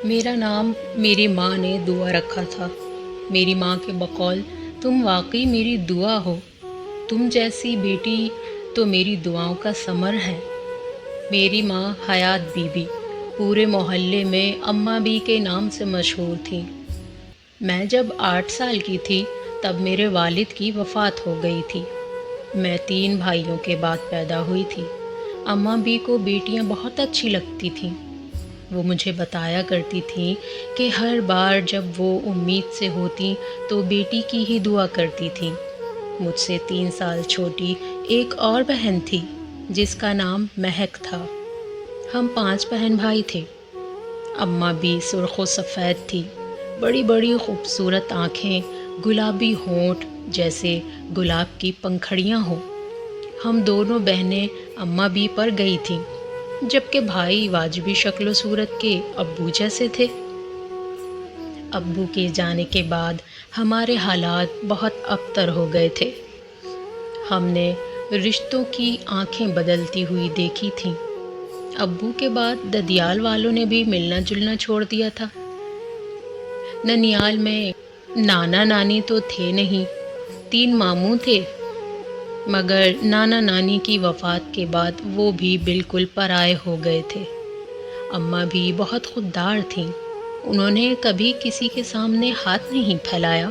میرا نام میری ماں نے دعا رکھا تھا۔ میری ماں کے بقول تم واقعی میری دعا ہو، تم جیسی بیٹی تو میری دعاؤں کا ثمر ہے۔ میری ماں حیات بی بی پورے محلے میں اماں بی کے نام سے مشہور تھیں۔ میں جب 8 سال کی تھی تب میرے والد کی وفات ہو گئی تھی۔ میں 3 بھائیوں کے بعد پیدا ہوئی تھی۔ اماں بی کو بیٹیاں بہت اچھی لگتی تھیں۔ وہ مجھے بتایا کرتی تھیں کہ ہر بار جب وہ امید سے ہوتی تو بیٹی کی ہی دعا کرتی تھیں۔ مجھ سے 3 سال چھوٹی ایک اور بہن تھی جس کا نام مہک تھا۔ ہم 5 بہن بھائی تھے۔ اماں بھی سرخ و سفید تھی، بڑی بڑی خوبصورت آنکھیں، گلابی ہونٹ جیسے گلاب کی پنکھڑیاں ہوں۔ ہم دونوں بہنیں اماں بی پر گئی تھیں، جبکہ بھائی واجبی شکل و صورت کے ابو جیسے تھے۔ ابو کے جانے کے بعد ہمارے حالات بہت ابتر ہو گئے تھے۔ ہم نے رشتوں کی آنکھیں بدلتی ہوئی دیکھی تھیں۔ ابو کے بعد ددیال والوں نے بھی ملنا جلنا چھوڑ دیا تھا۔ ننیال میں نانا نانی تو تھے نہیں، 3 ماموں تھے، مگر نانا نانی کی وفات کے بعد وہ بھی بالکل پرائے ہو گئے تھے۔ اماں بھی بہت خوددار تھیں، انہوں نے کبھی کسی کے سامنے ہاتھ نہیں پھیلایا۔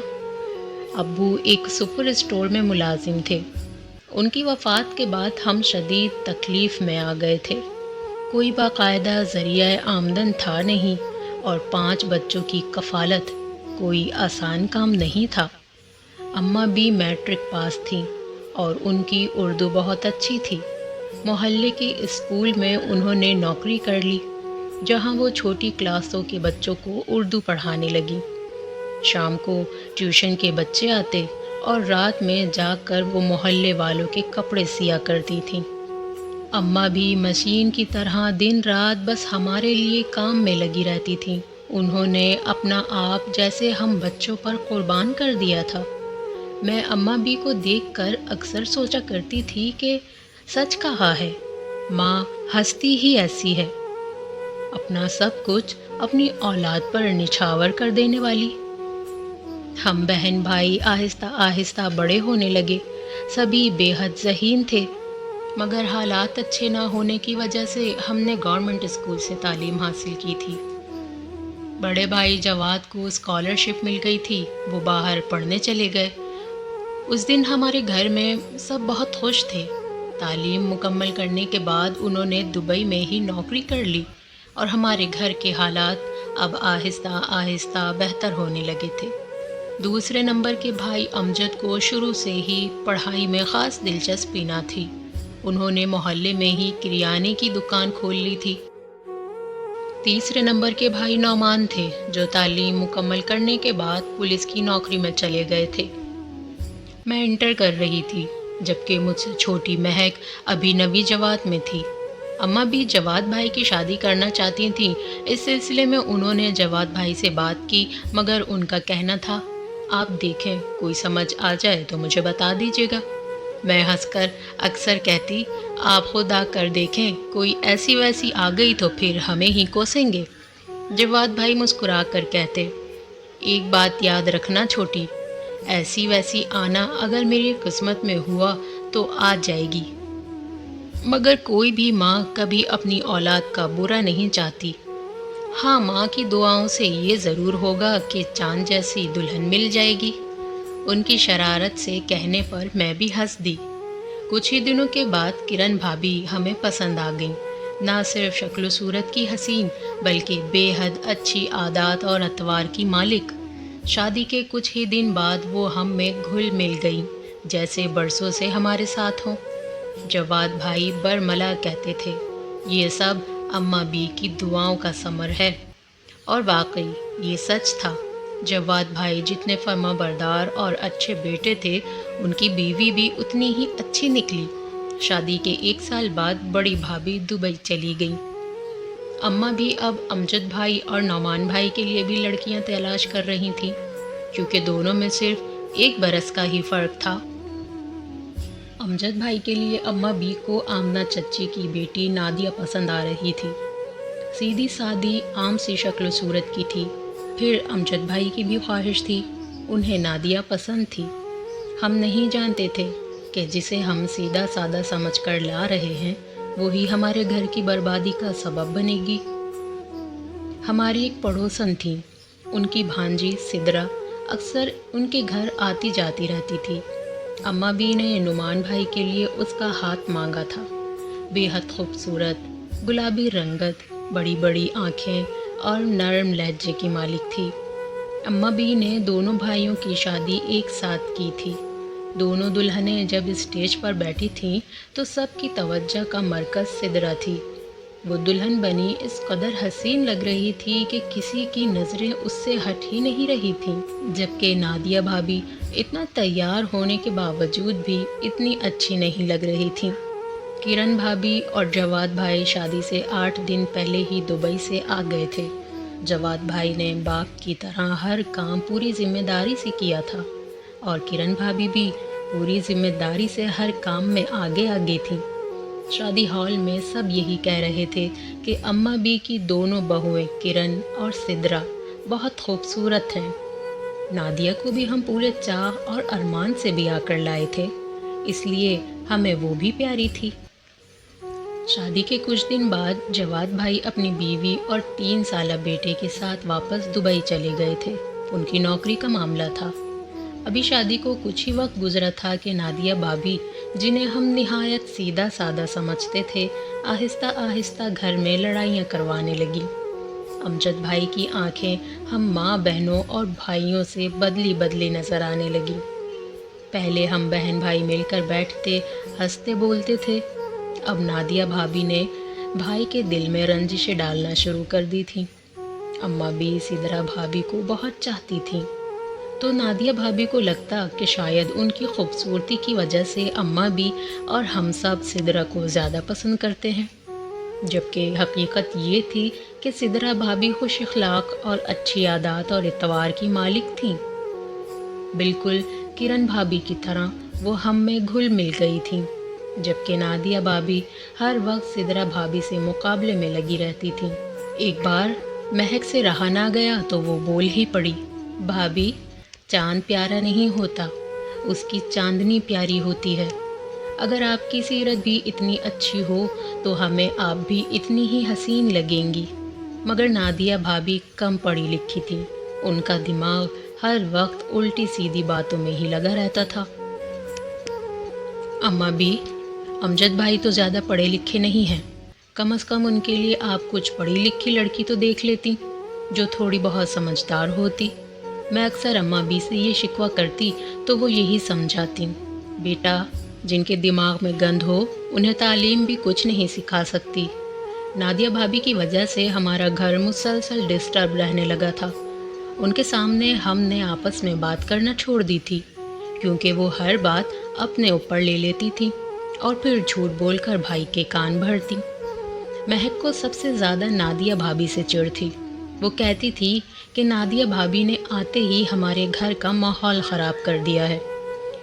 ابو ایک سپر اسٹور میں ملازم تھے۔ ان کی وفات کے بعد ہم شدید تکلیف میں آ گئے تھے۔ کوئی باقاعدہ ذریعہ آمدن تھا نہیں، اور 5 بچوں کی کفالت کوئی آسان کام نہیں تھا۔ اماں بھی میٹرک پاس تھیں اور ان کی اردو بہت اچھی تھی۔ محلے کے اسکول میں انہوں نے نوکری کر لی، جہاں وہ چھوٹی کلاسوں کے بچوں کو اردو پڑھانے لگی۔ شام کو ٹیوشن کے بچے آتے اور رات میں جا کر وہ محلے والوں کے کپڑے سیا کرتی تھیں۔ اماں بھی مشین کی طرح دن رات بس ہمارے لیے کام میں لگی رہتی تھیں۔ انہوں نے اپنا آپ جیسے ہم بچوں پر قربان کر دیا تھا۔ میں اماں بی کو دیکھ کر اکثر سوچا کرتی تھی کہ سچ کہا ہے، ماں ہستی ہی ایسی ہے، اپنا سب کچھ اپنی اولاد پر نچھاور کر دینے والی۔ ہم بہن بھائی آہستہ آہستہ بڑے ہونے لگے، سبھی بے حد ذہین تھے، مگر حالات اچھے نہ ہونے کی وجہ سے ہم نے گورنمنٹ اسکول سے تعلیم حاصل کی تھی۔ بڑے بھائی جواد کو اسکالرشپ مل گئی تھی، وہ باہر پڑھنے چلے گئے۔ اس دن ہمارے گھر میں سب بہت خوش تھے۔ تعلیم مکمل کرنے کے بعد انہوں نے دبئی میں ہی نوکری کر لی اور ہمارے گھر کے حالات اب آہستہ آہستہ بہتر ہونے لگے تھے۔ دوسرے نمبر کے بھائی امجد کو شروع سے ہی پڑھائی میں خاص دلچسپی نہ تھی۔ انہوں نے محلے میں ہی کریانے کی دکان کھول لی تھی۔ تیسرے نمبر کے بھائی نعمان تھے، جو تعلیم مکمل کرنے کے بعد پولیس کی نوکری میں چلے گئے تھے۔ میں انٹر کر رہی تھی، جبکہ مجھ سے چھوٹی مہک ابھی 9ویں جماعت میں تھی۔ اماں بھی جواد بھائی کی شادی کرنا چاہتی تھیں۔ اس سلسلے میں انہوں نے جواد بھائی سے بات کی، مگر ان کا کہنا تھا، آپ دیکھیں کوئی سمجھ آ جائے تو مجھے بتا دیجیے گا۔ میں ہنس کر اکثر کہتی، آپ خود آ کر دیکھیں، کوئی ایسی ویسی آ گئی تو پھر ہمیں ہی کوسیں گے۔ جواد بھائی مسکرا کر کہتے، ایک بات یاد رکھنا چھوٹی، ایسی ویسی آنا اگر میری قسمت میں ہوا تو آ جائے گی، مگر کوئی بھی ماں کبھی اپنی اولاد کا برا نہیں چاہتی۔ ہاں، ماں کی دعاؤں سے یہ ضرور ہوگا کہ چاند جیسی دلہن مل جائے گی۔ ان کی شرارت سے کہنے پر میں بھی ہنس دی۔ کچھ ہی دنوں کے بعد کرن بھابھی ہمیں پسند آ گئیں۔ نہ صرف شکل و صورت کی حسین، بلکہ بے حد اچھی عادات اور اطوار کی مالک۔ شادی کے کچھ ہی دن بعد وہ ہم میں گھل مل گئیں، جیسے برسوں سے ہمارے ساتھ ہوں۔ جواد بھائی برملا کہتے تھے، یہ سب اماں بی کی دعاؤں کا ثمر ہے، اور واقعی یہ سچ تھا۔ جواد بھائی جتنے فرما بردار اور اچھے بیٹے تھے، ان کی بیوی بھی اتنی ہی اچھی نکلی۔ شادی کے 1 سال بعد بڑی بھابھی دبئی چلی گئی۔ اماں بھی اب امجد بھائی اور نعمان بھائی کے لیے بھی لڑکیاں تلاش کر رہی تھیں، کیونکہ دونوں میں صرف 1 برس کا ہی فرق تھا۔ امجد بھائی کے لیے اماں بی کو آمنہ چچی کی بیٹی نادیہ پسند آ رہی تھی۔ सीधी सादी आम सी शक्ल सूरत की थी। फिर अमजद भाई की भी ख्वाहिश थी, उन्हें नादिया पसंद थी। हम नहीं जानते थे कि जिसे हम सीधा सादा समझकर ला रहे हैं वही हमारे घर की बर्बादी का सबब बनेगी। हमारी एक पड़ोसन थी, उनकी भांजी सिदरा अक्सर उनके घर आती जाती रहती थी। अम्मा भी ने नुमान भाई के लिए उसका हाथ मांगा था। बेहद खूबसूरत, गुलाबी रंगत, बड़ी बड़ी आँखें और नरम लहजे की मालिक थी। अम्मा बी ने दोनों भाइयों की शादी एक साथ की थी। दोनों दुल्हनें जब स्टेज पर बैठी थीं तो सबकी तवज्जो का मरकज़ सिदरा थी। वो दुल्हन बनी इस कदर हसीन लग रही थी कि किसी की नज़रें उससे हट ही नहीं रही थीं, जबकि नादिया भाभी इतना तैयार होने के बावजूद भी इतनी अच्छी नहीं लग रही थीं। किरण भाभी और जवाद भाई शादी से 8 दिन पहले ही दुबई से आ गए थे। जवाद भाई ने बाप की तरह हर काम पूरी जिम्मेदारी से किया था और किरण भाभी भी पूरी जिम्मेदारी से हर काम में आगे आगे थी। शादी हॉल में सब यही कह रहे थे कि अम्मा बी की दोनों बहुएं किरण और सिदरा बहुत खूबसूरत हैं। नादिया को भी हम पूरे चाह और अरमान से ब्याह कर लाए थे, इसलिए हमें वो भी प्यारी थी। शादी के कुछ दिन बाद जवाद भाई अपनी बीवी और 3 साला बेटे के साथ वापस दुबई चले गए थे। उनकी नौकरी का मामला था। अभी शादी को कुछ ही वक्त गुजरा था कि नादिया भाभी, जिन्हें हम निहायत सीधा सादा समझते थे, आहिस्ता आहिस्ता घर में लड़ाइयाँ करवाने लगी। अमजद भाई की आंखें हम माँ बहनों और भाइयों से बदली बदली नज़र आने लगी। पहले हम बहन भाई मिलकर बैठते, हंसते बोलते थे। अब नादिया भाभी ने भाई के दिल में रंजिशें डालना शुरू कर दी थीं। अम्मा भी सिदरा भाभी को बहुत चाहती थीं, तो नादिया भाभी को लगता कि शायद उनकी खूबसूरती की वजह से अम्मा भी और हम सब सिदरा को ज़्यादा पसंद करते हैं, जबकि हकीकत ये थी कि सिदरा भाभी खुश अखलाक और अच्छी आदत और इतवार की मालिक थीं। बिल्कुल किरण भाभी की तरह वो हम में घुल मिल गई थीं, जबकि नादिया भाभी हर वक्त सिदरा भाभी से मुकाबले में लगी रहती थीं। एक बार महक से रहा ना गया तो वो बोल ही पड़ी, भाभी चांद प्यारा नहीं होता, उसकी चांदनी प्यारी होती है। अगर आपकी सीरत भी इतनी अच्छी हो तो हमें आप भी इतनी ही हसीन लगेंगी। मगर नादिया भाभी कम पढ़ी लिखी थी, उनका दिमाग हर वक्त उल्टी सीधी बातों में ही लगा रहता था। अम्मा भी, अमजद भाई तो ज़्यादा पढ़े लिखे नहीं हैं, कम से कम उनके लिए आप कुछ पढ़ी लिखी लड़की तो देख लेती जो थोड़ी बहुत समझदार होती। मैं अक्सर अम्मा बी से ये शिकवा करती तो वो यही समझाती, बेटा जिनके दिमाग में गंद हो उन्हें तालीम भी कुछ नहीं सिखा सकती। नादिया भाभी की वजह से हमारा घर मुसलसल डिस्टर्ब रहने लगा था। उनके सामने हमने आपस में बात करना छोड़ दी थी, क्योंकि वो हर बात अपने ऊपर ले लेती थी और फिर झूठ बोलकर भाई के कान भरती। महक को सबसे ज़्यादा नादिया भाभी से चिढ़ थी। वो कहती थी कि नादिया भाभी ने आते ही हमारे घर का माहौल ख़राब कर दिया है।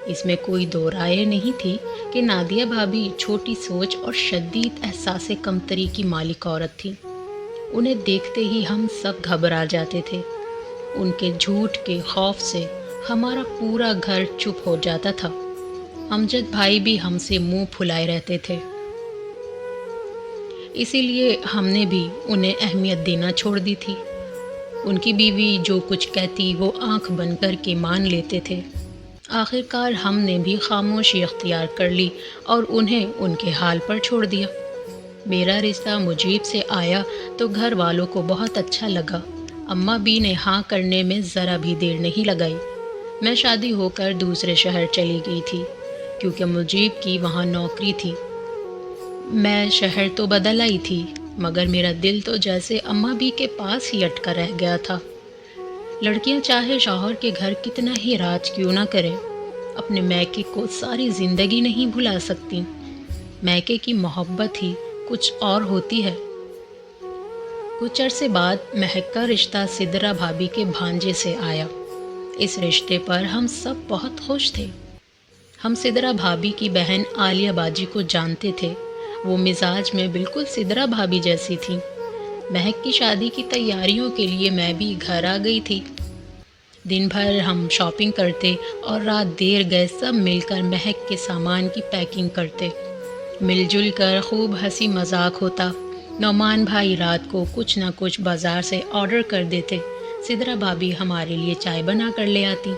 इसमें कोई दो राय नहीं थी कि नादिया भाभी छोटी सोच और शदीद एहसास कमतरी की मालिक औरत थी। उन्हें देखते ही हम सब घबरा जाते थे। उनके झूठ के खौफ से हमारा पूरा घर चुप हो जाता था। अमजद भाई भी हमसे मुंह फुलाए रहते थे, इसीलिए हमने भी उन्हें अहमियत देना छोड़ दी थी। उनकी बीवी जो कुछ कहती वो आंख बंद करके मान लेते थे। आखिरकार हमने भी खामोशी अख्तियार कर ली और उन्हें उनके हाल पर छोड़ दिया। मेरा रिश्ता मुजीब से आया तो घर वालों को बहुत अच्छा लगा। अम्मा बी ने हाँ करने में ज़रा भी देर नहीं लगाई। मैं शादी होकर दूसरे शहर चली गई थी, क्योंकि मुजीब की वहाँ नौकरी थी। मैं शहर तो बदल आई थी, मगर मेरा दिल तो जैसे अम्मा बी के पास ही अटका रह गया था। लड़कियां चाहे शौहर के घर कितना ही राज क्यों ना करें, अपने मैके को सारी ज़िंदगी नहीं भुला सकती। मैके की मोहब्बत ही कुछ और होती है। कुछ अरसे बाद महक का रिश्ता सिदरा भाभी के भांजे से आया। इस रिश्ते पर हम सब बहुत खुश थे। हम सिदरा भाभी की बहन आलिया बाजी को जानते थे। वो मिजाज में बिल्कुल सिदरा भाभी जैसी थी। महक की शादी की तैयारियों के लिए मैं भी घर आ गई थी। दिन भर हम शॉपिंग करते और रात देर गए सब मिलकर महक के सामान की पैकिंग करते। मिलजुल कर खूब हंसी मजाक होता। नौमान भाई रात को कुछ ना कुछ बाज़ार से ऑर्डर कर देते। सिदरा भाभी हमारे लिए चाय बना कर ले आती।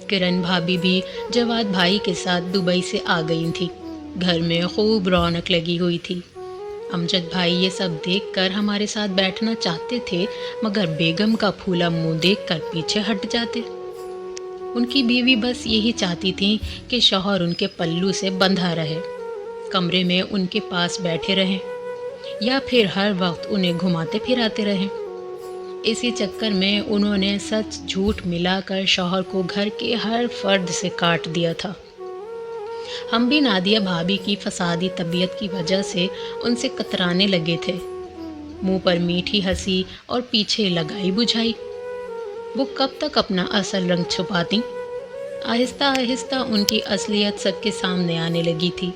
किरण भाभी भी जवाद भाई के साथ दुबई से आ गई थी। घर में खूब रौनक लगी हुई थी। अमजद भाई ये सब देखकर हमारे साथ बैठना चाहते थे, मगर बेगम का फूला मुंह देखकर पीछे हट जाते। उनकी बीवी बस यही चाहती थी कि शौहर उनके पल्लू से बंधा रहे, कमरे में उनके पास बैठे रहें या फिर हर वक्त उन्हें घुमाते फिराते रहें। इसी चक्कर में उन्होंने सच झूठ मिलाकर शौहर को घर के हर फर्द से काट दिया था। हम भी नादिया भाभी की फसादी तबीयत की वजह से उनसे कतराने लगे थे। मुंह पर मीठी हंसी और पीछे लगाई बुझाई। वो कब तक अपना असल रंग छुपाती? आहिस्ता आहिस्ता उनकी असलियत सबके सामने आने लगी थी।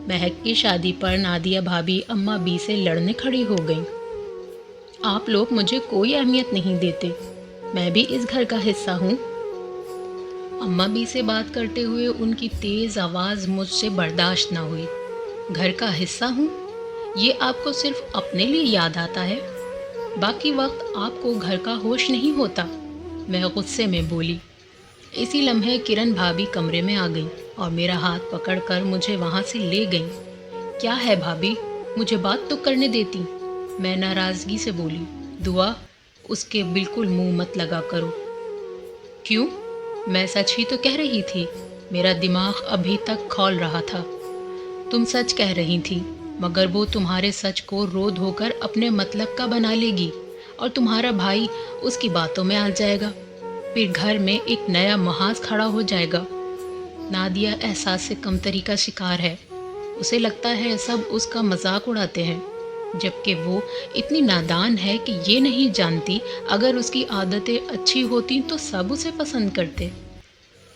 महक की शादी पर नादिया भाभी अम्मा बी से लड़ने खड़ी हो गईं। आप लोग मुझे कोई अहमियत नहीं देते, मैं भी इस घर का हिस्सा हूँ। अम्मा बी से बात करते हुए उनकी तेज़ आवाज़ मुझसे बर्दाश्त ना हुई। घर का हिस्सा हूँ, ये आपको सिर्फ अपने लिए याद आता है, बाकी वक्त आपको घर का होश नहीं होता। मैं गुस्से में बोली। इसी लम्हे किरण भाभी कमरे में आ गई और मेरा हाथ पकड़कर मुझे वहाँ से ले गई। क्या है भाभी, मुझे बात तो करने देती। मैं नाराज़गी से बोली। दुआ, उसके बिल्कुल मुंह मत लगा करो। क्यों? मैं सच ही तो कह रही थी। मेरा दिमाग अभी तक खौल रहा था। तुम सच कह रही थी, मगर वो तुम्हारे सच को रो धोकर अपने मतलब का बना लेगी और तुम्हारा भाई उसकी बातों में आ जाएगा। फिर घर में एक नया महाज खड़ा हो जाएगा। नादिया एहसास से कमतरी का शिकार है। उसे लगता है सब उसका मजाक उड़ाते हैं, जबकि वो इतनी नादान है कि ये नहीं जानती अगर उसकी आदतें अच्छी होती तो सब उसे पसंद करते।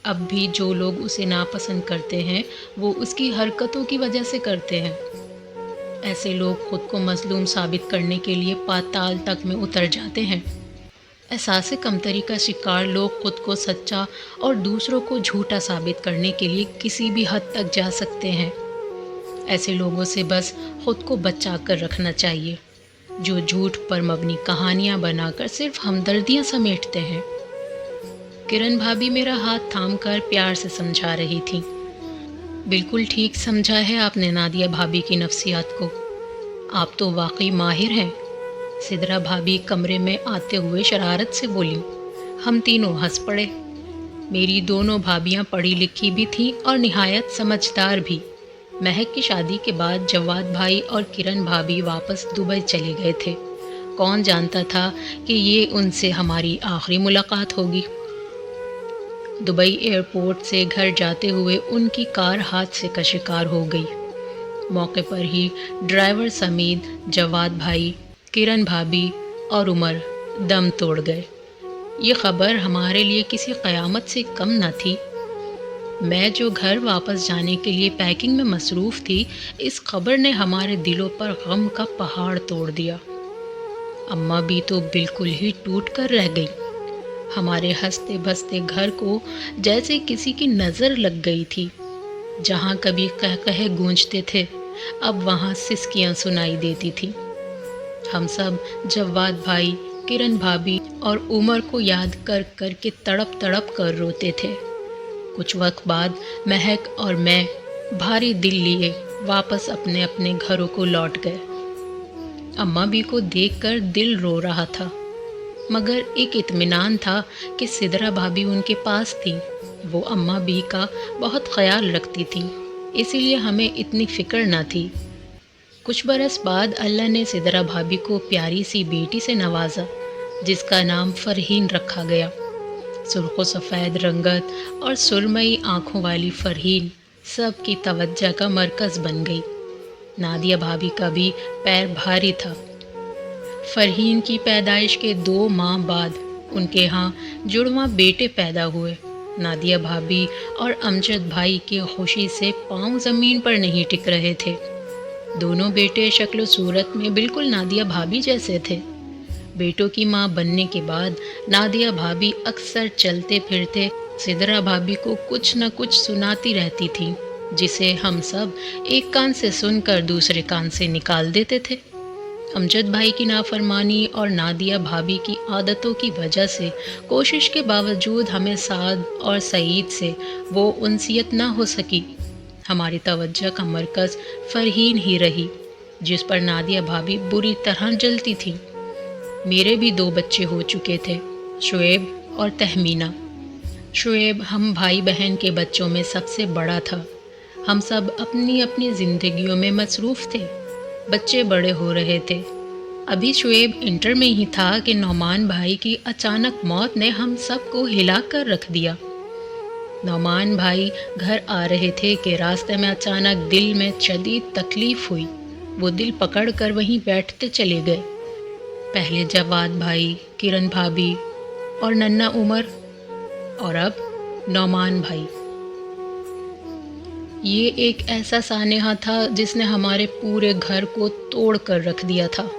अब भी जो लोग उसे नापसंद करते हैं वो उसकी हरकतों की वजह से करते हैं। ऐसे लोग खुद को मजलूम साबित करने के लिए पाताल तक में उतर जाते हैं। एहसास कमतरी का शिकार लोग खुद को सच्चा और दूसरों को झूठा साबित करने के लिए किसी भी हद तक जा सकते हैं। ऐसे लोगों से बस खुद को बचा कर रखना चाहिए, जो झूठ पर मबनी कहानियाँ बनाकर सिर्फ हमदर्दियाँ समेटते हैं। किरण भाभी मेरा हाथ थामकर प्यार से समझा रही थी। बिल्कुल ठीक समझा है आपने नादिया भाभी की नफ्सियात को। आप तो वाकई माहिर हैं। सिदरा भाभी कमरे में आते हुए शरारत से बोली। हम तीनों हंस पड़े। मेरी दोनों भाभियां पढ़ी लिखी भी थीं और निहायत समझदार भी। महक की शादी के बाद जवाद भाई और किरण भाभी वापस दुबई चले गए थे। कौन जानता था कि ये उनसे हमारी आखिरी मुलाकात होगी। दुबई एयरपोर्ट से घर जाते हुए उनकी कार हादसे का शिकार हो गई। मौके पर ही ड्राइवर समेत जवाद भाई, किरण भाभी और उमर दम तोड़ गए। ये खबर हमारे लिए किसी क़यामत से कम न थी। मैं जो घर वापस जाने के लिए पैकिंग में मसरूफ़ थी, इस खबर ने हमारे दिलों पर गम का पहाड़ तोड़ दिया। अम्मा भी तो बिल्कुल ही टूट कर रह गई। हमारे हंसते बसते घर को जैसे किसी की नज़र लग गई थी। जहाँ कभी कह गूंजते थे, अब वहाँ सिसकियाँ सुनाई देती थी। हम सब जवाद भाई, किरण भाभी और उमर को याद कर कर के तड़प तड़प कर रोते थे। कुछ वक्त बाद महक और मैं भारी दिल लिए वापस अपने अपने घरों को लौट गए। अम्मा भी को देखकर दिल रो रहा था, मगर एक इत्मीनान था कि सिदरा भाभी उनके पास थी। वो अम्मा भी का बहुत ख्याल रखती थी, इसीलिए हमें इतनी फ़िक्र न थी। कुछ बरस बाद अल्लाह ने सिदरा भाभी को प्यारी सी बेटी से नवाजा, जिसका नाम फरहीन रखा गया। सुर्ख़ सफ़ेद रंगत और सुरमई आँखों वाली फरहीन सब की तवज्जो का मरकज़ बन गई। नादिया भाभी का भी पैर भारी था। फरहीन की पैदाइश के 2 माह बाद उनके यहाँ जुड़वां बेटे पैदा हुए। नादिया भाभी और अमजद भाई की खुशी से पाँव ज़मीन पर नहीं टिक रहे थे। दोनों बेटे शक्ल व सूरत में बिल्कुल नादिया भाभी जैसे थे। बेटों की माँ बनने के बाद नादिया भाभी अक्सर चलते फिरते सिदरा भाभी को कुछ न कुछ सुनाती रहती थी, जिसे हम सब एक कान से सुनकर दूसरे कान से निकाल देते थे। अमजद भाई की नाफरमानी और नादिया भाभी की आदतों की वजह से कोशिश के बावजूद हमें साद और सईद से वो उनसियत ना हो सकी। हमारी तवज्जो का मरकज़ फरहीन ही रही, जिस पर नादिया भाभी बुरी तरह जलती थी। मेरे भी 2 बच्चे हो चुके थे, शुएब और तहमीना। शुएब हम भाई बहन के बच्चों में सबसे बड़ा था। हम सब अपनी अपनी ज़िंदगियों में मसरूफ़ थे। बच्चे बड़े हो रहे थे। अभी शुएब इंटर में ही था कि नौमान भाई की अचानक मौत ने हम सबको हिला कर रख दिया। नौमान भाई घर आ रहे थे कि रास्ते में अचानक दिल में शदीद तकलीफ़ हुई। वो दिल पकड़ कर वहीं बैठते चले गए। पहले जवाद भाई, किरण भाभी और नन्ना उमर, और अब नौमान भाई। ये एक ऐसा सानेहा था जिसने हमारे पूरे घर को तोड़ कर रख दिया था।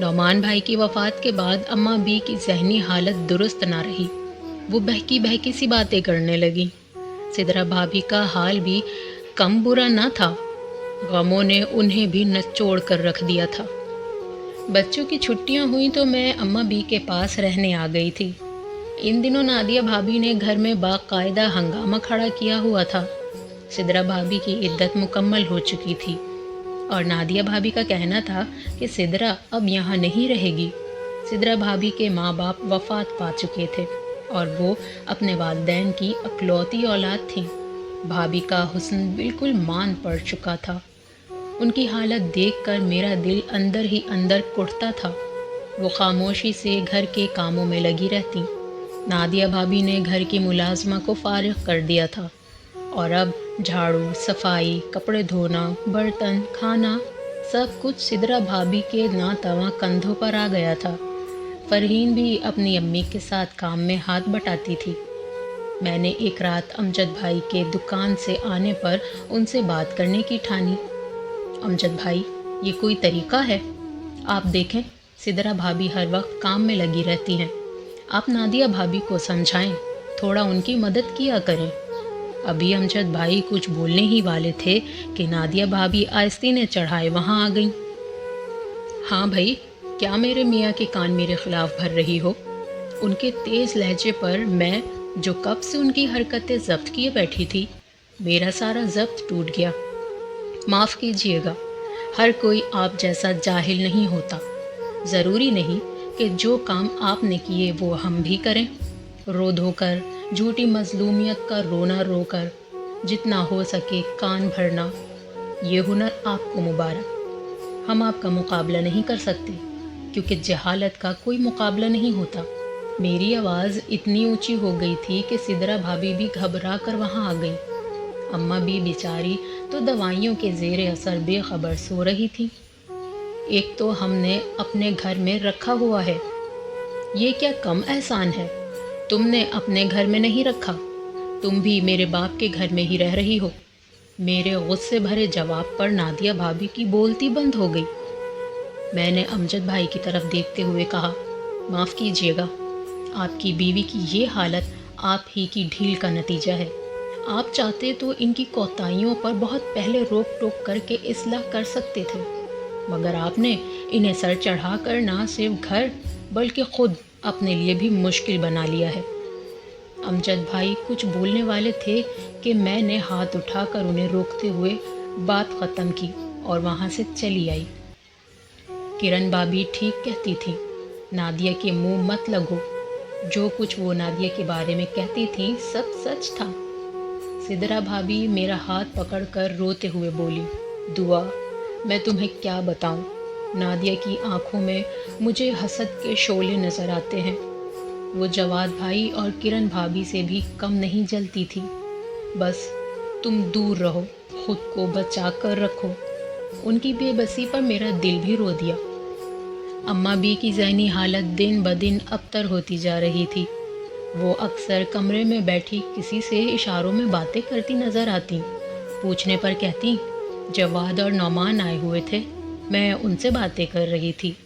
नौमान भाई की वफ़ात के बाद अम्मा बी की ज़हनी हालत दुरुस्त ना रही। वो बहकी बहकी सी बातें करने लगी। सिदरा भाभी का हाल भी कम बुरा न था। गमों ने उन्हें भी नचोड़ कर रख दिया था। बच्चों की छुट्टियां हुई तो मैं अम्मा बी के पास रहने आ गई थी। इन दिनों नादिया भाभी ने घर में बाकायदा हंगामा खड़ा किया हुआ था। सिदरा भाभी की इद्दत मुकम्मल हो चुकी थी और नादिया भाभी का कहना था कि सिदरा अब यहाँ नहीं रहेगी। सिदरा भाभी के माँ बाप वफ़ात पा चुके थे और वो अपने वालिदैन की अकलौती औलाद थीं। भाभी का हुस्न बिल्कुल मान पड़ चुका था। उनकी हालत देखकर मेरा दिल अंदर ही अंदर कुढ़ता था। वो खामोशी से घर के कामों में लगी रहती। नादिया भाभी ने घर की मुलाजमा को फारिग कर दिया था और अब झाड़ू, सफाई, कपड़े धोना, बर्तन, खाना सब कुछ सिदरा भाभी के नातवा कंधों पर आ गया था। फरहीन भी अपनी अम्मी के साथ काम में हाथ बटाती थी। मैंने एक रात अमजद भाई के दुकान से आने पर उनसे बात करने की ठानी। अमजद भाई, ये कोई तरीका है? आप देखें, सिदरा भाभी हर वक्त काम में लगी रहती हैं। आप नादिया भाभी को समझाएं, थोड़ा उनकी मदद किया करें। अभी अमजद भाई कुछ बोलने ही वाले थे कि नादिया भाभी आस्तीने चढ़ाए वहाँ आ गईं। हाँ भाई, क्या मेरे मियाँ के कान मेरे ख़िलाफ़ भर रही हो? उनके तेज़ लहजे पर मैं जो कब से उनकी हरकतें ज़ब्त किए बैठी थी, मेरा सारा ज़ब्त टूट गया। माफ़ कीजिएगा, हर कोई आप जैसा जाहिल नहीं होता। ज़रूरी नहीं कि जो काम आपने किए वो हम भी करें। रो धोकर, झूठी मज़लूमियत का रोना रोकर, जितना हो सके कान भरना, ये हुनर आपको मुबारक। हम आपका मुकाबला नहीं कर सकते क्योंकि जहालत का कोई मुकाबला नहीं होता। मेरी आवाज़ इतनी ऊंची हो गई थी कि सिदरा भाभी भी घबरा कर वहाँ आ गई। अम्मा भी बेचारी तो दवाइयों के ज़ेरे असर बेखबर सो रही थी। एक तो हमने अपने घर में रखा हुआ है, ये क्या कम एहसान है? तुमने अपने घर में नहीं रखा, तुम भी मेरे बाप के घर में ही रह रही हो। मेरे गुस्से भरे जवाब पर नादिया भाभी की बोलती बंद हो गई। मैंने अमजद भाई की तरफ देखते हुए कहा, माफ़ कीजिएगा, आपकी बीवी की ये हालत आप ही की ढील का नतीजा है। आप चाहते तो इनकी कोताहियों पर बहुत पहले रोक टोक करके इस्लाह कर सकते थे, मगर आपने इन्हें सर चढ़ा कर ना सिर्फ घर बल्कि ख़ुद अपने लिए भी मुश्किल बना लिया है। अमजद भाई कुछ बोलने वाले थे कि मैंने हाथ उठाकर उन्हें रोकते हुए बात ख़त्म की और वहाँ से चली आई। किरण भाभी ठीक कहती थी, नादिया के मुंह मत लगो। जो कुछ वो नादिया के बारे में कहती थी सब सच था। सिदरा भाभी मेरा हाथ पकड़कर रोते हुए बोली, दुआ, मैं तुम्हें क्या बताऊं? नादिया की आंखों में मुझे हसद के शोले नज़र आते हैं। वो जवाद भाई और किरण भाभी से भी कम नहीं जलती थी। बस तुम दूर रहो, खुद को बचा कर रखो। उनकी बेबसी पर मेरा दिल भी रो दिया। अम्मा बी की ज़हनी हालत दिन ब दिन अबतर होती जा रही थी। वो अक्सर कमरे में बैठी किसी से इशारों में बातें करती नज़र आती। पूछने पर कहती, जवाद और नौमान आए हुए थे। मैं उनसे बातें कर रही थी।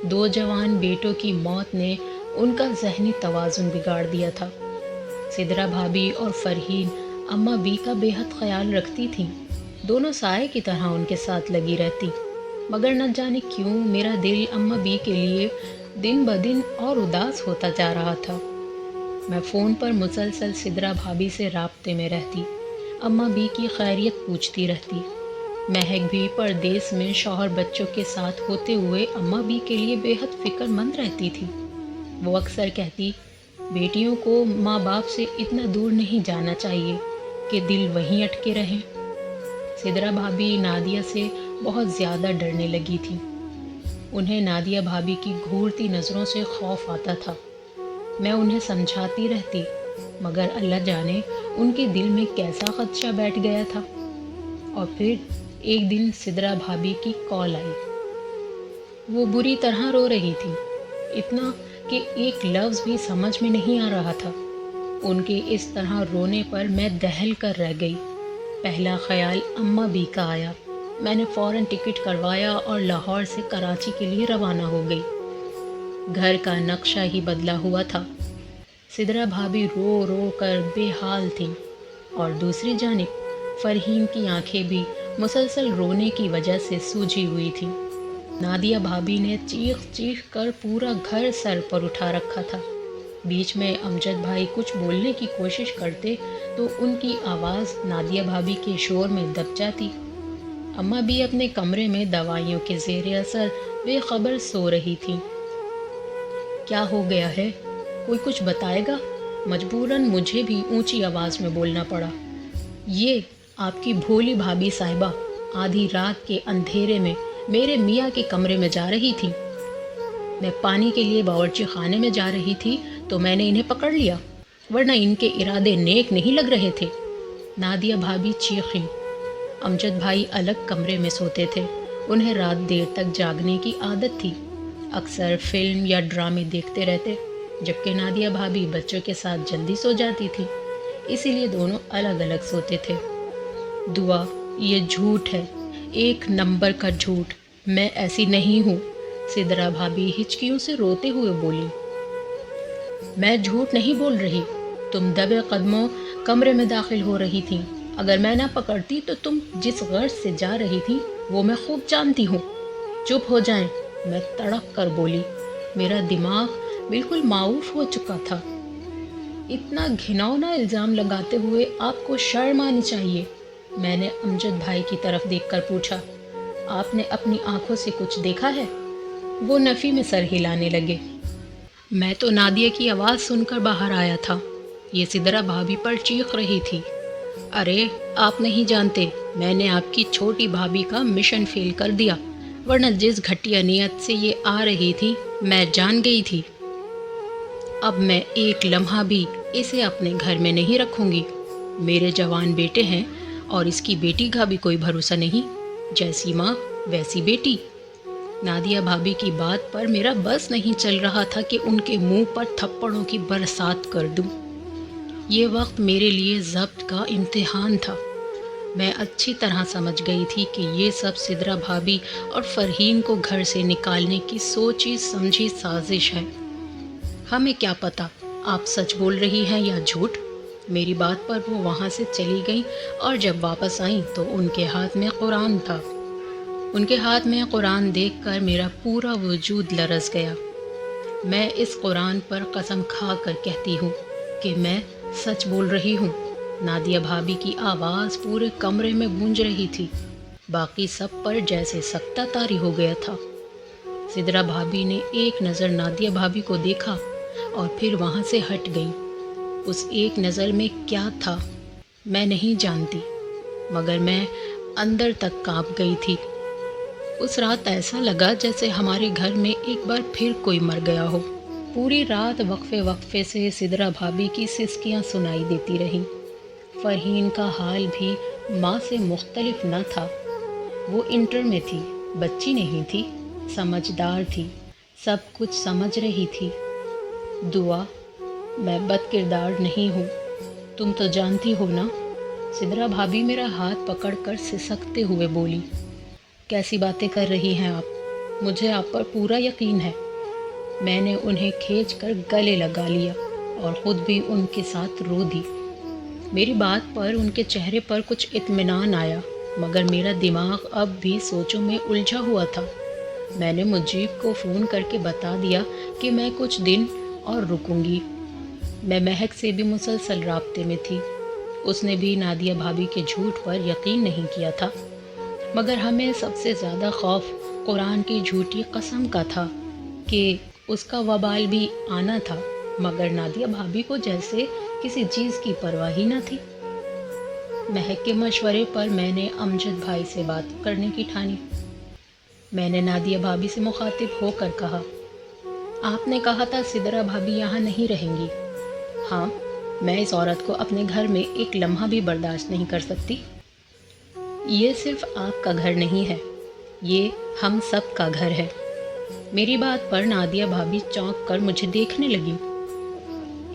2 जवान बेटों की मौत ने उनका ज़हनी तवाज़ुन बिगाड़ दिया था। सिदरा भाभी और फ़रहीन अम्मा बी का बेहद ख्याल रखती थीं। दोनों साए की तरह उनके साथ लगी रहती, मगर न जाने क्यों मेरा दिल अम्मा बी के लिए दिन ब दिन और उदास होता जा रहा था। मैं फ़ोन पर मुसलसल सिदरा भाभी से राब्ते में रहती, अम्मा बी की खैरियत पूछती रहती। महक भी परदेस में शौहर बच्चों के साथ होते हुए अम्मा बी के लिए बेहद फ़िक्रमंद रहती थी। वो अक्सर कहती, बेटियों को माँ बाप से इतना दूर नहीं जाना चाहिए कि दिल वहीं अटके रहें। सिदरा भाभी नादिया से बहुत ज़्यादा डरने लगी थी। उन्हें नादिया भाभी की घूरती नज़रों से खौफ आता था। मैं उन्हें समझाती रहती, मगर अल्लाह जाने उनके दिल में कैसा खदशा बैठ गया था। और फिर एक दिन सिदरा भाभी की कॉल आई। वो बुरी तरह रो रही थी, इतना कि एक लफ्ज़ भी समझ में नहीं आ रहा था। उनके इस तरह रोने पर मैं दहल कर रह गई। पहला ख्याल अम्मा बी का आया। मैंने फ़ौरन टिकट करवाया और लाहौर से कराची के लिए रवाना हो गई। घर का नक्शा ही बदला हुआ था। सिदरा भाभी रो रो कर बेहाल थीं और दूसरी जानिब फ़रहीन की आंखें भी मुसलसल रोने की वजह से सूजी हुई थीं। नादिया भाभी ने चीख चीख कर पूरा घर सर पर उठा रखा था। बीच में अमजद भाई कुछ बोलने की कोशिश करते तो उनकी आवाज़ नादिया भाभी के शोर में दब जाती। अम्मा भी अपने कमरे में दवाइयों के ज़ेरे असर बेखबर सो रही थीं। क्या हो गया है, कोई कुछ बताएगा? मजबूरन मुझे भी ऊंची आवाज़ में बोलना पड़ा। ये आपकी भोली भाभी साहिबा आधी रात के अंधेरे में मेरे मियाँ के कमरे में जा रही थी। मैं पानी के लिए बावर्ची खाने में जा रही थी तो मैंने इन्हें पकड़ लिया, वरना इनके इरादे नेक नहीं लग रहे थे। नादिया भाभी चीखीं। अमजद भाई अलग कमरे में सोते थे। उन्हें रात देर तक जागने की आदत थी। अक्सर फिल्म या ड्रामे देखते रहते, जबकि नादिया भाभी बच्चों के साथ जल्दी सो जाती थी, इसीलिए दोनों अलग अलग सोते थे। दुआ, ये झूठ है, एक नंबर का झूठ। मैं ऐसी नहीं हूँ, सिदरा भाभी हिचकियों से रोते हुए बोली। मैं झूठ नहीं बोल रही। तुम दबे कदमों कमरे में दाखिल हो रही थी। अगर मैं ना पकड़ती तो तुम जिस गर्ज से जा रही थी वो मैं खूब जानती हूँ। चुप हो जाएं, मैं तड़प कर बोली। मेरा दिमाग बिल्कुल माऊफ हो चुका था। इतना घिनौना इल्ज़ाम लगाते हुए आपको शर्म आनी चाहिए। मैंने अमजद भाई की तरफ देखकर पूछा, आपने अपनी आंखों से कुछ देखा है? वो नफ़ी में सर हिलाने लगे। मैं तो नादिया की आवाज़ सुनकर बाहर आया था। ये सिदरा भाभी पर चीख रही थी। अरे आप नहीं जानते, मैंने आपकी छोटी भाभी का मिशन फेल कर दिया, वरना जिस घटिया नियत से ये आ रही थी मैं जान गई थी। अब मैं एक लम्हा भी इसे अपने घर में नहीं रखूँगी। मेरे जवान बेटे हैं और इसकी बेटी का भी कोई भरोसा नहीं। जैसी माँ वैसी बेटी। नादिया भाभी की बात पर मेरा बस नहीं चल रहा था कि उनके मुंह पर थप्पड़ों की बरसात कर दूं। ये वक्त मेरे लिए ज़ब्त का इम्तिहान था। मैं अच्छी तरह समझ गई थी कि ये सब सिदरा भाभी और फ़रहीन को घर से निकालने की सोची समझी साजिश है। हमें क्या पता आप सच बोल रही हैं या झूठ। मेरी बात पर वो वहाँ से चली गई और जब वापस आई तो उनके हाथ में कुरान था। उनके हाथ में कुरान देखकर मेरा पूरा वजूद लरज़ गया। मैं इस कुरान पर कसम खा कर कहती हूँ कि मैं सच बोल रही हूँ। नादिया भाभी की आवाज़ पूरे कमरे में गूंज रही थी। बाकी सब पर जैसे सख्ता तारी हो गया था। सिदरा भाभी ने एक नज़र नादिया भाभी को देखा और फिर वहाँ से हट गई। उस एक नज़र में क्या था मैं नहीं जानती, मगर मैं अंदर तक कांप गई थी। उस रात ऐसा लगा जैसे हमारे घर में एक बार फिर कोई मर गया हो। पूरी रात वक्फे वक्फे से सिदरा भाभी की सिसकियाँ सुनाई देती रहीं। फ़रहीन का हाल भी माँ से मुख्तलिफ न था। वो इंटर में थी, बच्ची नहीं थी, समझदार थी, सब कुछ समझ रही थी। दुआ, मैं बद किरदार नहीं हूँ, तुम तो जानती हो ना। सिदरा भाभी मेरा हाथ पकड़कर सिसकते हुए बोली, कैसी बातें कर रही हैं आप? मुझे आप पर पूरा यकीन है। मैंने उन्हें खींचकर गले लगा लिया और ख़ुद भी उनके साथ रो दी। मेरी बात पर उनके चेहरे पर कुछ इत्मीनान आया, मगर मेरा दिमाग अब भी सोचों में उलझा हुआ था। मैंने मुजीब को फ़ोन करके बता दिया कि मैं कुछ दिन और रुकूंगी। मैं महक से भी मुसलसल राब्ते में थी। उसने भी नादिया भाभी के झूठ पर यकीन नहीं किया था, मगर हमें सबसे ज़्यादा खौफ कुरान की झूठी कसम का था कि उसका वबाल भी आना था, मगर नादिया भाभी को जैसे किसी चीज़ की परवाह ही न थी। महक के मशवरे पर मैंने अमजद भाई से बात करने की ठानी। मैंने नादिया भाभी से मुखातिब होकर कहा, आपने कहा था सिदरा भाभी यहाँ नहीं रहेंगी। हाँ, मैं इस औरत को अपने घर में एक लम्हा भी बर्दाश्त नहीं कर सकती। ये सिर्फ आपका घर नहीं है, ये हम सब का घर है। मेरी बात पर नादिया भाभी चौंक कर मुझे देखने लगी।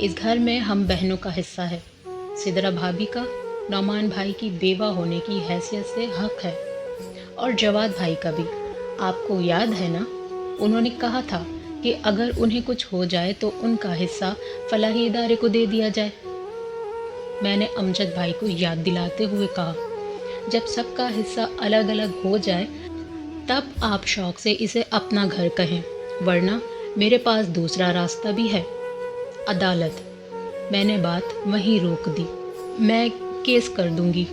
इस घर में हम बहनों का हिस्सा है। सिदरा भाभी का नौमान भाई की बेवा होने की हैसियत से हक है, और जवाद भाई का भी। आपको याद है ना, उन्होंने कहा था कि अगर उन्हें कुछ हो जाए तो उनका हिस्सा फलाही इदारे को दे दिया जाए। मैंने अमजद भाई को याद दिलाते हुए कहा, जब सबका हिस्सा अलग अलग हो जाए तब आप शौक़ से इसे अपना घर कहें, वरना मेरे पास दूसरा रास्ता भी है, अदालत। मैंने बात वहीं रोक दी। मैं केस कर दूंगी।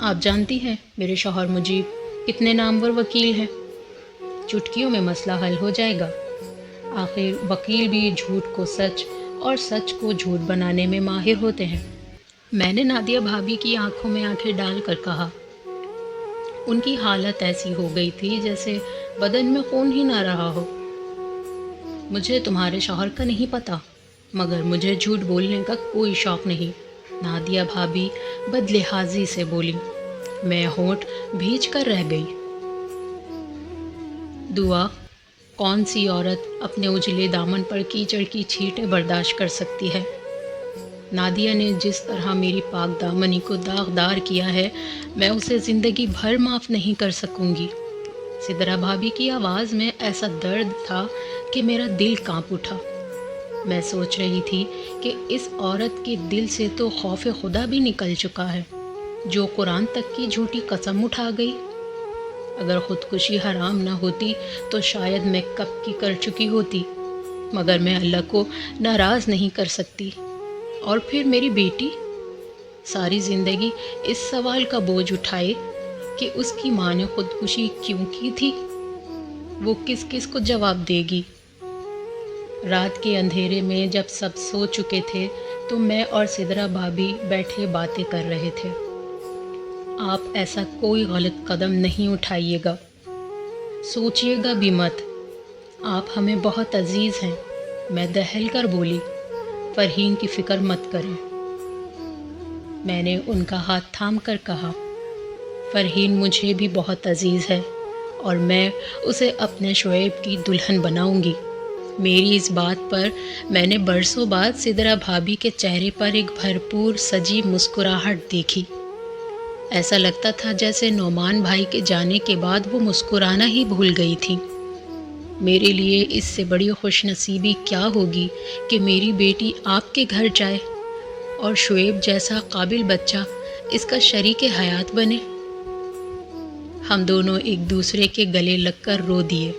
आप जानती हैं मेरे शौहर मुजीब कितने नामवर वकील हैं। चुटकियों में मसला हल हो जाएगा। आखिर वकील भी झूठ को सच और सच को झूठ बनाने में माहिर होते हैं। मैंने नादिया भाभी की आंखों में आंखें डालकर कहा। उनकी हालत ऐसी हो गई थी जैसे बदन में खून ही ना रहा हो। मुझे तुम्हारे शौहर का नहीं पता, मगर मुझे झूठ बोलने का कोई शौक़ नहीं, नादिया भाभी बदलिहाजी से बोली। मैं होंठ भींच कर रह गई। दुआ, कौन सी औरत अपने उजले दामन पर कीचड़ की छींटें बर्दाश्त कर सकती है। नादिया ने जिस तरह मेरी पाक दामनी को दागदार किया है, मैं उसे ज़िंदगी भर माफ़ नहीं कर सकूंगी। सिदरा भाभी की आवाज़ में ऐसा दर्द था कि मेरा दिल कांप उठा। मैं सोच रही थी कि इस औरत के दिल से तो खौफ खुदा भी निकल चुका है, जो कुरान तक की झूठी कसम उठा गई। अगर ख़ुदकुशी हराम न होती तो शायद मैं कब की कर चुकी होती, मगर मैं अल्लाह को नाराज़ नहीं कर सकती। और फिर मेरी बेटी सारी ज़िंदगी इस सवाल का बोझ उठाए कि उसकी माँ ने ख़ुदकुशी क्यों की थी। वो किस किस को जवाब देगी। रात के अंधेरे में जब सब सो चुके थे तो मैं और सिदरा भाभी बैठे बातें कर रहे थे। आप ऐसा कोई गलत कदम नहीं उठाइएगा, सोचिएगा भी मत। आप हमें बहुत अजीज़ हैं। मैं दहल कर बोली, फरहीन की फ़िक्र मत करें। मैंने उनका हाथ थाम कर कहा, फरहीन मुझे भी बहुत अजीज़ है और मैं उसे अपने शुएब की दुल्हन बनाऊंगी। मेरी इस बात पर मैंने बरसों बाद सिदरा भाभी के चेहरे पर एक भरपूर सजी मुस्कुराहट देखी। ऐसा लगता था जैसे नौमान भाई के जाने के बाद वो मुस्कुराना ही भूल गई थी। मेरे लिए इससे बड़ी खुशनसीबी क्या होगी कि मेरी बेटी आपके घर जाए और शुएब जैसा काबिल बच्चा इसका शरीके हयात बने। हम दोनों एक दूसरे के गले लगकर रो दिए।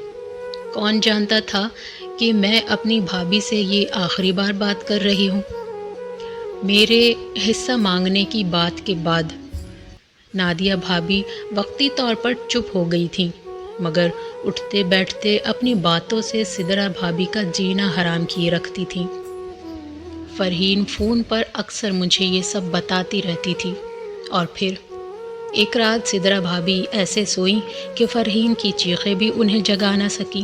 कौन जानता था कि मैं अपनी भाभी से ये आखिरी बार बात कर रही हूँ। मेरे हिस्सा मांगने की बात के बाद नादिया भाभी वक्ती तौर पर चुप हो गई थीं, मगर उठते बैठते अपनी बातों से सिदरा भाभी का जीना हराम किए रखती थीं। फरहीन फ़ोन पर अक्सर मुझे ये सब बताती रहती थी। और फिर एक रात सिदरा भाभी ऐसे सोईं कि फरहीन की चीखें भी उन्हें जगा न सकीं।